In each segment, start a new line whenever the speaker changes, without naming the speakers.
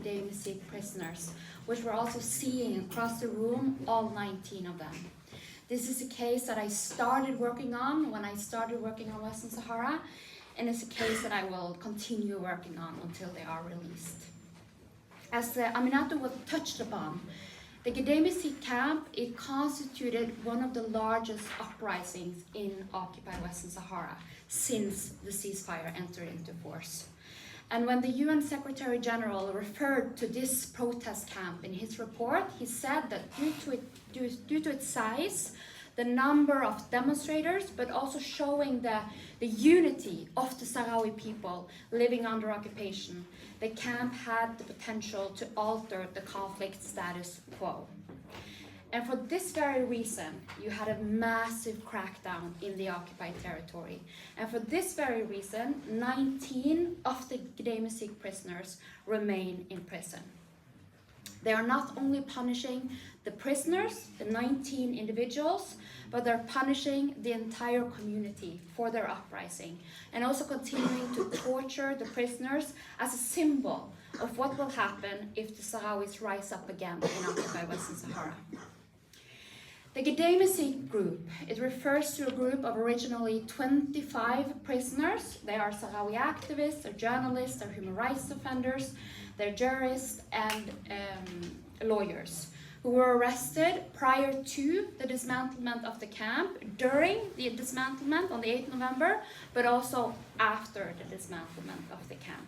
Gdeim Izik prisoners, which we're also seeing across the room, all 19 of them. This is a case that I started working on when I started working on Western Sahara, and it's a case that I will continue working on until they are released. As Aminatou was touched upon, the Gdeim Izik camp, it constituted one of the largest uprisings in occupied Western Sahara since the ceasefire entered into force. And when the UN Secretary General referred to this protest camp in his report, he said that due to its size, the number of demonstrators, but also showing the unity of the Sahrawi people living under occupation, the camp had the potential to alter the conflict status quo. And for this very reason, you had a massive crackdown in the occupied territory. And for this very reason, 19 of the Gdeim Izik prisoners remain in prison. They are not only punishing the prisoners, the 19 individuals, but they're punishing the entire community for their uprising, and also continuing to torture the prisoners as a symbol of what will happen if the Sahrawis rise up again in occupied Western Sahara. The Gdeim Izik group, it refers to a group of originally 25 prisoners. They are Sahrawi activists, they're journalists, they're human rights defenders, they're jurists and lawyers who were arrested prior to the dismantlement of the camp, during the dismantlement on the 8th November, but also after the dismantlement of the camp.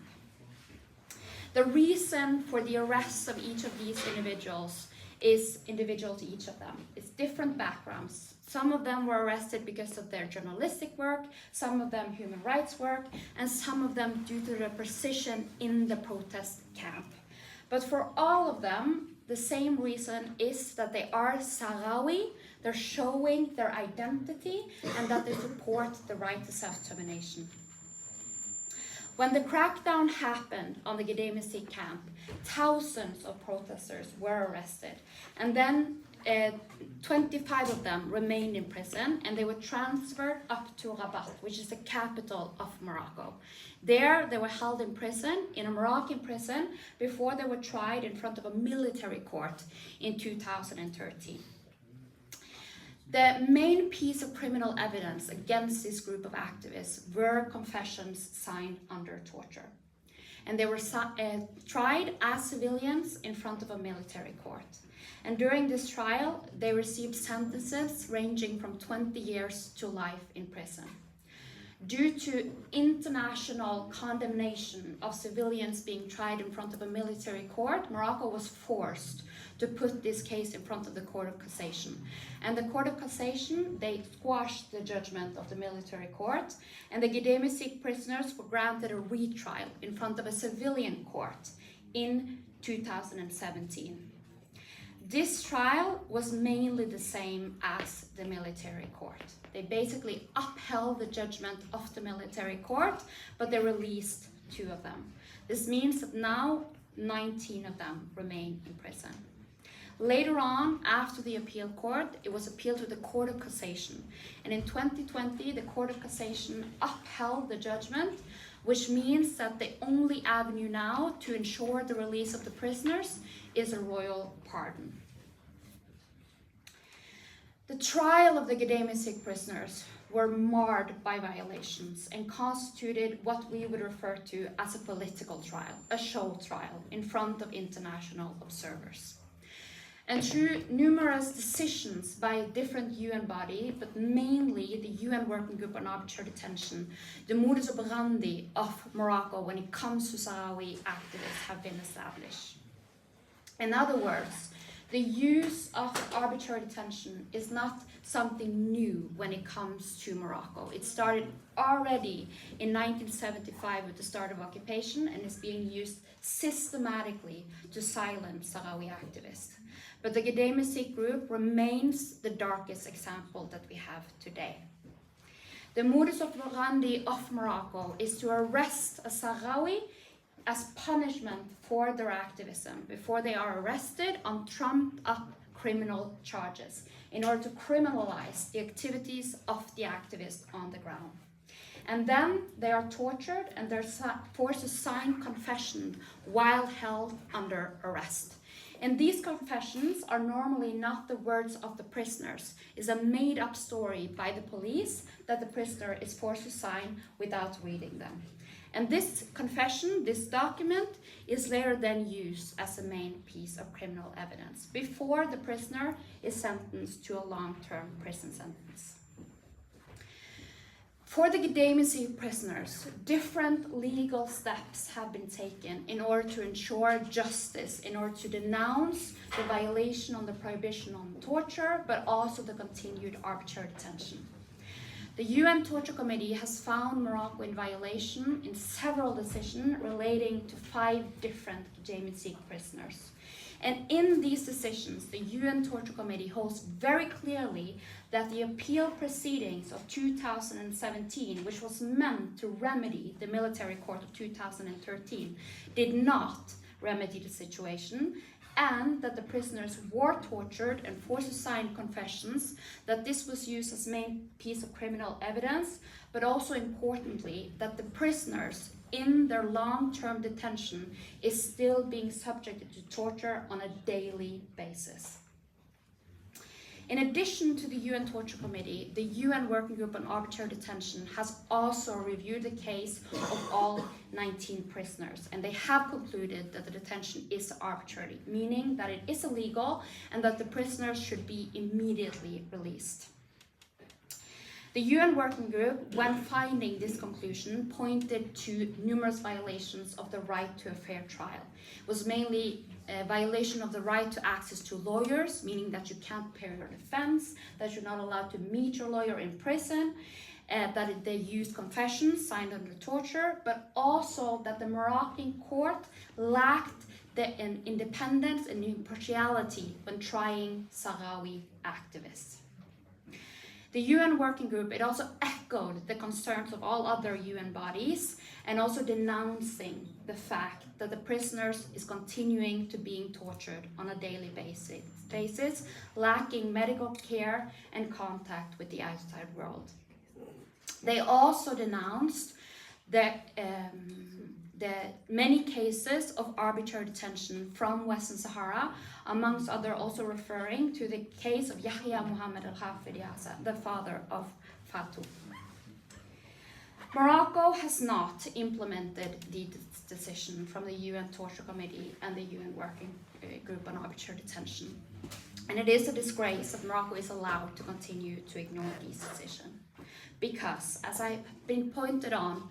The reason for the arrest of each of these individuals is individual to each of them. It's different backgrounds. Some of them were arrested because of their journalistic work, some of them human rights work, and some of them due to their position in the protest camp. But for all of them, the same reason is that they are Sahrawi, they're showing their identity, and that they support the right to self-determination. When the crackdown happened on the Gdeim Izik camp, thousands of protesters were arrested, and then 25 of them remained in prison, and they were transferred up to Rabat, which is the capital of Morocco. There, they were held in prison, in a Moroccan prison, before they were tried in front of a military court in 2013. The main piece of criminal evidence against this group of activists were confessions signed under torture. And they were tried as civilians in front of a military court. And during this trial, they received sentences ranging from 20 years to life in prison. Due to international condemnation of civilians being tried in front of a military court, Morocco was forced to put this case in front of the Court of Cassation. And the Court of Cassation, they squashed the judgment of the military court, and the Gdeim Izik prisoners were granted a retrial in front of a civilian court in 2017. This trial was mainly the same as the military court. They basically upheld the judgment of the military court, but they released 2 of them. This means that now 19 of them remain in prison. Later on, after the appeal court, it was appealed to the Court of Cassation. And in 2020, the Court of Cassation upheld the judgment, which means that the only avenue now to ensure the release of the prisoners is a royal pardon. The trial of the Gdeim Izik prisoners were marred by violations and constituted what we would refer to as a political trial, a show trial in front of international observers. And through numerous decisions by different UN bodies, but mainly the UN Working Group on Arbitrary Detention, the modus operandi of Morocco when it comes to Sahrawi activists have been established. In other words, the use of arbitrary detention is not something new when it comes to Morocco. It started already in 1975 with the start of occupation and is being used systematically to silence Sahrawi activists. But the Gdeim Izik group remains the darkest example that we have today. The modus operandi of Morocco is to arrest a Sahrawi as punishment for their activism before they are arrested on trumped up criminal charges in order to criminalize the activities of the activists on the ground. And then they are tortured and they're forced to sign confession while held under arrest. And these confessions are normally not the words of the prisoners. It's a made-up story by the police that the prisoner is forced to sign without reading them. And this confession, this document, is later then used as a main piece of criminal evidence before the prisoner is sentenced to a long-term prison sentence. For the Gdeim Izik prisoners, different legal steps have been taken in order to ensure justice, in order to denounce the violation on the prohibition on torture, but also the continued arbitrary detention. The UN Torture Committee has found Morocco in violation in several decisions relating to 5 different Gdeim Izik prisoners. And in these decisions, the UN Torture Committee holds very clearly that the appeal proceedings of 2017, which was meant to remedy the military court of 2013, did not remedy the situation, and that the prisoners were tortured and forced to sign confessions, that this was used as main piece of criminal evidence, but also importantly, that the prisoners in their long-term detention is still being subjected to torture on a daily basis. In addition to the UN Torture Committee, the UN Working Group on Arbitrary Detention has also reviewed the case of all 19 prisoners, and they have concluded that the detention is arbitrary, meaning that it is illegal and that the prisoners should be immediately released. The UN Working Group, when finding this conclusion, pointed to numerous violations of the right to a fair trial. It was mainly a violation of the right to access to lawyers, meaning that you can't prepare your defense, that you're not allowed to meet your lawyer in prison, that they used confessions signed under torture, but also that the Moroccan court lacked the independence and impartiality when trying Sahrawi activists. The UN Working Group, it also echoed the concerns of all other UN bodies and also denouncing the fact that the prisoners is continuing to being tortured on a daily basis, lacking medical care and contact with the outside world. They also denounced the many cases of arbitrary detention from Western Sahara, amongst other also referring to the case of Yahya Mohammed al-Hafid Yasa, the father of Fatou. Morocco has not implemented the decision from the UN Torture Committee and the UN Working Group on Arbitrary Detention. And it is a disgrace that Morocco is allowed to continue to ignore these decisions. Because, as I've been pointed on,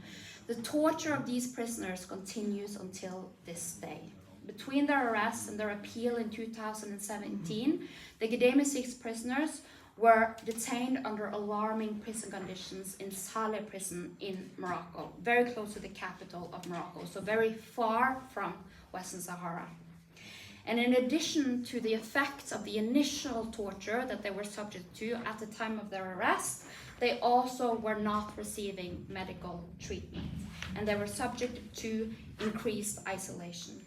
the torture of these prisoners continues until this day. Between their arrest and their appeal in 2017, the Gdeim Izik prisoners were detained under alarming prison conditions in Saleh prison in Morocco, very close to the capital of Morocco, so very far from Western Sahara. And in addition to the effects of the initial torture that they were subject to at the time of their arrest, they also were not receiving medical treatment, and they were subject to increased isolation.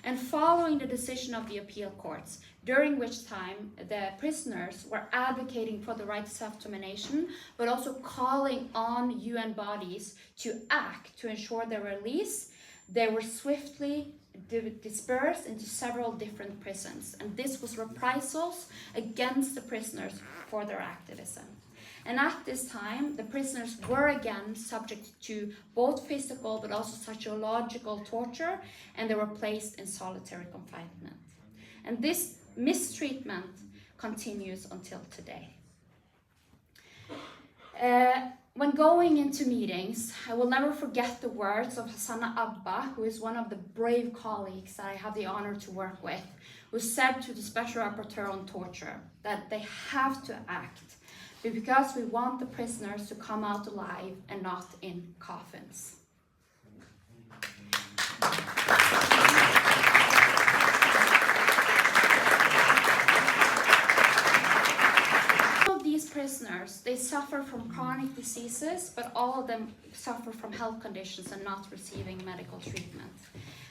And following the decision of the appeal courts, during which time the prisoners were advocating for the right to self-determination, but also calling on UN bodies to act to ensure their release, they were swiftly dispersed into several different prisons. And this was reprisals against the prisoners for their activism. And at this time, the prisoners were again subject to both physical but also psychological torture, and they were placed in solitary confinement. And this mistreatment continues until today. When going into meetings, I will never forget the words of Hassana Abba, who is one of the brave colleagues that I have the honor to work with, who said to the Special Rapporteur on Torture that they have to act because we want the prisoners to come out alive and not in coffins. All of these prisoners, they suffer from chronic diseases, but all of them suffer from health conditions and not receiving medical treatment.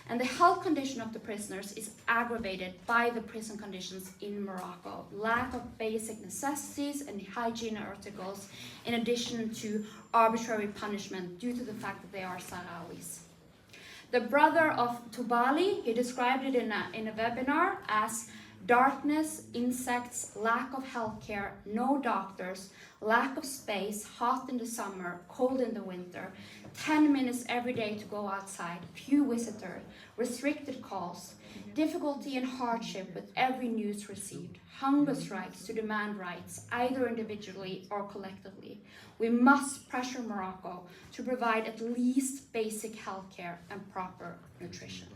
And the health condition of the prisoners is aggravated by the prison conditions in Morocco. Lack of basic necessities and hygiene articles, in addition to arbitrary punishment due to the fact that they are Sahrawis. The brother of Tubali, he described it in a webinar as darkness, insects, lack of healthcare, no doctors, lack of space, hot in the summer, cold in the winter, 10 minutes every day to go outside, few visitors, restricted calls, difficulty and hardship with every news received, hunger strikes to demand rights, either individually or collectively. We must pressure Morocco to provide at least basic healthcare and proper nutrition.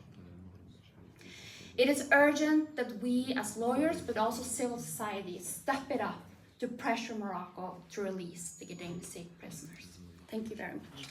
It is urgent that we as lawyers, but also civil society, step it up to pressure Morocco to release the Gdeim Izik prisoners. Thank you very much.